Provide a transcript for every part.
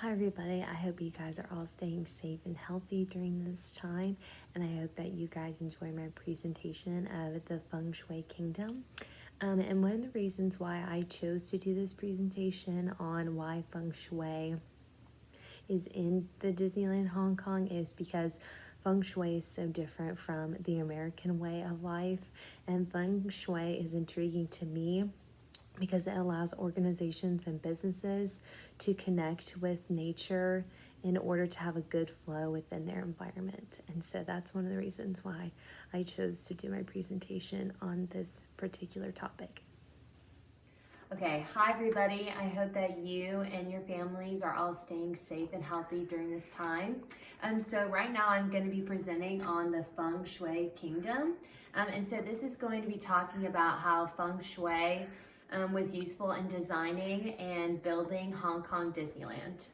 Hi everybody, I hope you guys are all staying safe and healthy during this time, and I hope that you guys enjoy my presentation of the Feng Shui Kingdom. And one of the reasons why I chose to do this presentation on why Feng Shui is in the Disneyland Hong Kong is because Feng Shui is so different from the American way of life, and Feng Shui is intriguing to me because it allows organizations and businesses to connect with nature in order to have a good flow within their environment. And so that's one of the reasons why I chose to do my presentation on this particular topic. Okay, hi everybody. I hope that you and your families are all staying safe and healthy during this time. So right now I'm going to be presenting on the Feng Shui Kingdom. And so this is going to be talking about how Feng Shui was useful in designing and building Hong Kong Disneyland.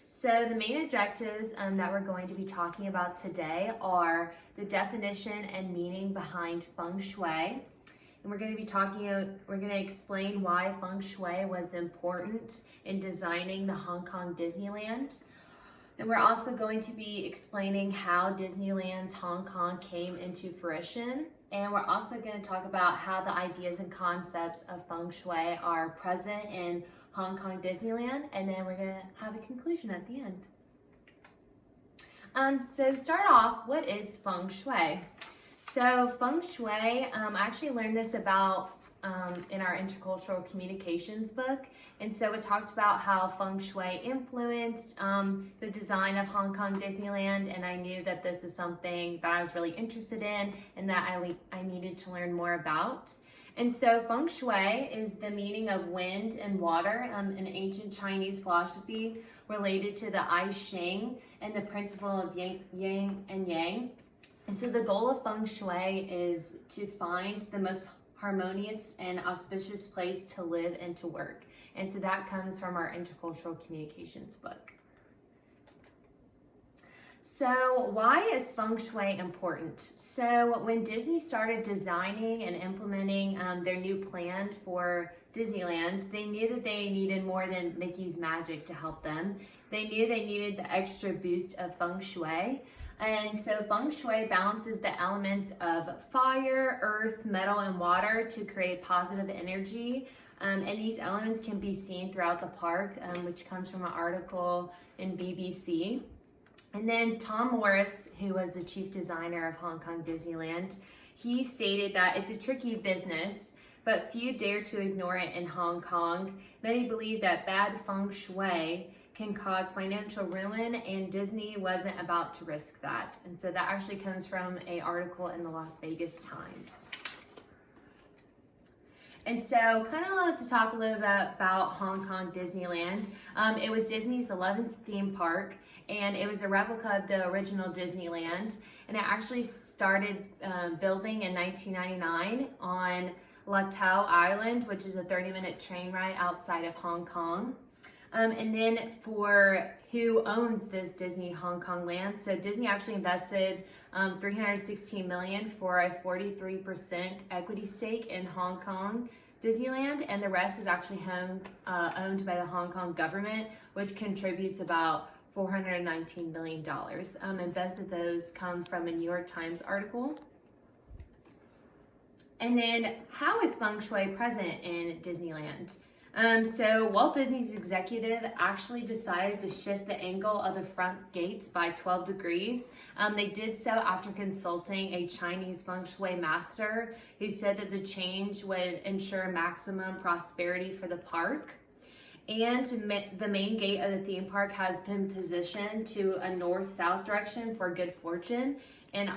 So the main objectives that we're going to be talking about today are the definition and meaning behind Feng Shui. And we're going to explain why Feng Shui was important in designing the Hong Kong Disneyland. And we're also going to be explaining how Disneyland's Hong Kong came into fruition. And we're also going to talk about how the ideas and concepts of Feng Shui are present in Hong Kong Disneyland. And then we're going to have a conclusion at the end. So to start off, what is Feng Shui? So Feng Shui, I actually learned this about in our Intercultural Communications book. And so it talked about how Feng Shui influenced the design of Hong Kong Disneyland, and I knew that this was something that I was really interested in and that I needed to learn more about. And so Feng Shui is the meaning of wind and water, an ancient Chinese philosophy related to the I Ching and the principle of yin and yang. And so the goal of Feng Shui is to find the most harmonious and auspicious place to live and to work. And so that comes from our Intercultural Communications book. So why is Feng Shui important? So when Disney started designing and implementing their new plan for Disneyland, they knew that they needed more than Mickey's magic to help them. They knew they needed the extra boost of Feng Shui. And so Feng Shui balances the elements of fire, earth, metal, and water to create positive energy. And these elements can be seen throughout the park, which comes from an article in BBC. And then Tom Morris, who was the chief designer of Hong Kong Disneyland, he stated that it's a tricky business, but few dare to ignore it in Hong Kong. Many believe that bad Feng Shui can cause financial ruin, and Disney wasn't about to risk that. And so that actually comes from an article in the Las Vegas Times. And so kind of to talk a little bit about Hong Kong Disneyland. It was Disney's 11th theme park, and it was a replica of the original Disneyland. And it actually started building in 1999 on Latau Island, which is a 30-minute train ride outside of Hong Kong. And then for who owns this Disney Hong Kong land, so Disney actually invested $316 million for a 43% equity stake in Hong Kong Disneyland, and the rest is actually owned by the Hong Kong government, which contributes about $419 million. And both of those come from a New York Times article. And then how is Feng Shui present in Disneyland? So Walt Disney's executive actually decided to shift the angle of the front gates by 12 degrees. They did so after consulting a Chinese Feng Shui master who said that the change would ensure maximum prosperity for the park. And the main gate of the theme park has been positioned to a north-south direction for good fortune. And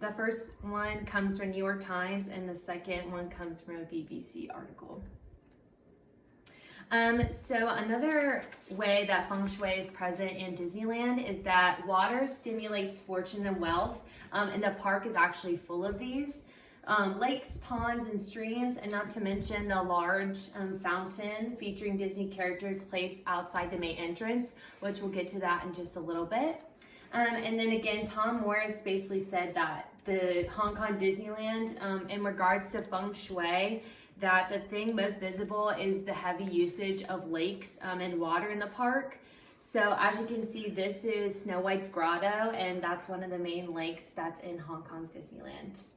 the first one comes from New York Times, and the second one comes from a BBC article. So another way that Feng Shui is present in Disneyland is that water stimulates fortune and wealth, and the park is actually full of these. Lakes, ponds, and streams, and not to mention the large fountain featuring Disney characters placed outside the main entrance, which we'll get to that in just a little bit. And then again, Tom Morris basically said that the Hong Kong Disneyland, in regards to Feng Shui, that the thing most visible is the heavy usage of lakes and water in the park. So as you can see, this is Snow White's grotto, and that's one of the main lakes that's in Hong Kong Disneyland.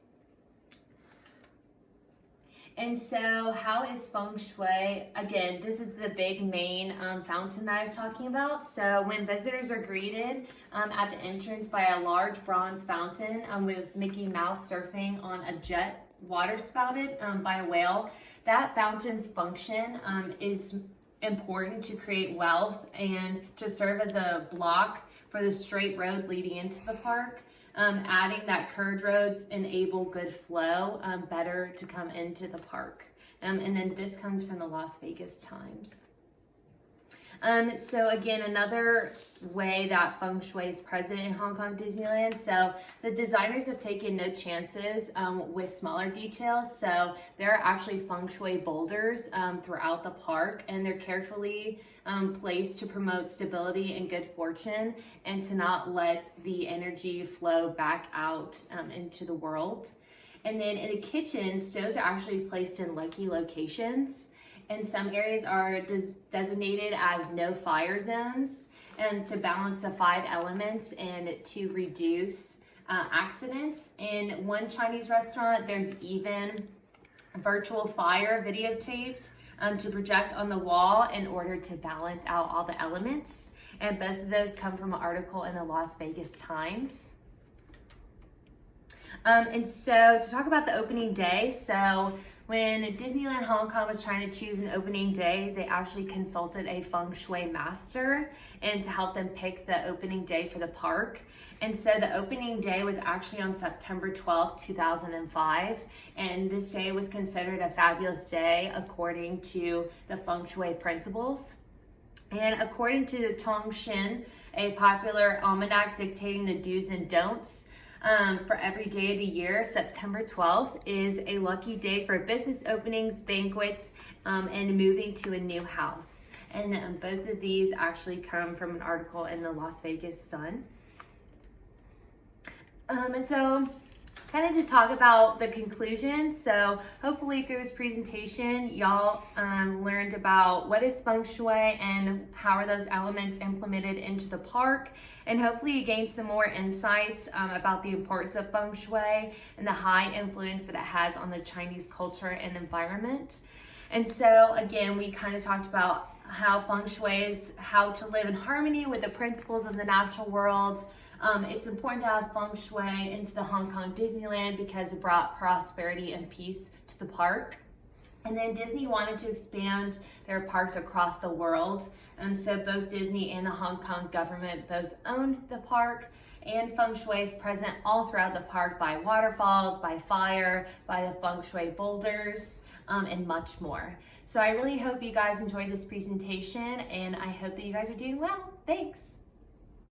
And so how is Feng Shui? Again, this is the big main fountain that I was talking about. So when visitors are greeted at the entrance by a large bronze fountain with Mickey Mouse surfing on a jet water spouted by a whale, that fountain's function is important to create wealth and to serve as a block for the straight road leading into the park. Adding that curved roads enable good flow, better to come into the park. And then this comes from the Las Vegas Times. So again, another way that Feng Shui is present in Hong Kong Disneyland. So the designers have taken no chances with smaller details. So there are actually Feng Shui boulders throughout the park, and they're carefully placed to promote stability and good fortune and to not let the energy flow back out into the world. And then in the kitchen, stoves are actually placed in lucky locations. And some areas are designated as no fire zones, and to balance the 5 elements and to reduce accidents. In one Chinese restaurant, there's even virtual fire videotapes to project on the wall in order to balance out all the elements. And both of those come from an article in the Las Vegas Times. And so to talk about the opening day, so when Disneyland Hong Kong was trying to choose an opening day, they actually consulted a Feng Shui master and to help them pick the opening day for the park. And so the opening day was actually on September 12th, 2005. And this day was considered a fabulous day according to the Feng Shui principles. And according to Tong Shin, a popular almanac dictating the do's and don'ts, for every day of the year, September 12th is a lucky day for business openings, banquets, and moving to a new house. And both of these actually come from an article in the Las Vegas Sun. And so kind of to talk about the conclusion. So hopefully through this presentation, y'all learned about what is Feng Shui and how are those elements implemented into the park. And hopefully you gained some more insights about the importance of Feng Shui and the high influence that it has on the Chinese culture and environment. And so again, we kind of talked about how Feng Shui is how to live in harmony with the principles of the natural world. It's important to have Feng Shui into the Hong Kong Disneyland because it brought prosperity and peace to the park. And then Disney wanted to expand their parks across the world. So both Disney and the Hong Kong government both own the park, and Feng Shui is present all throughout the park by waterfalls, by fire, by the Feng Shui boulders, and much more. So I really hope you guys enjoyed this presentation, and I hope that you guys are doing well. Thanks.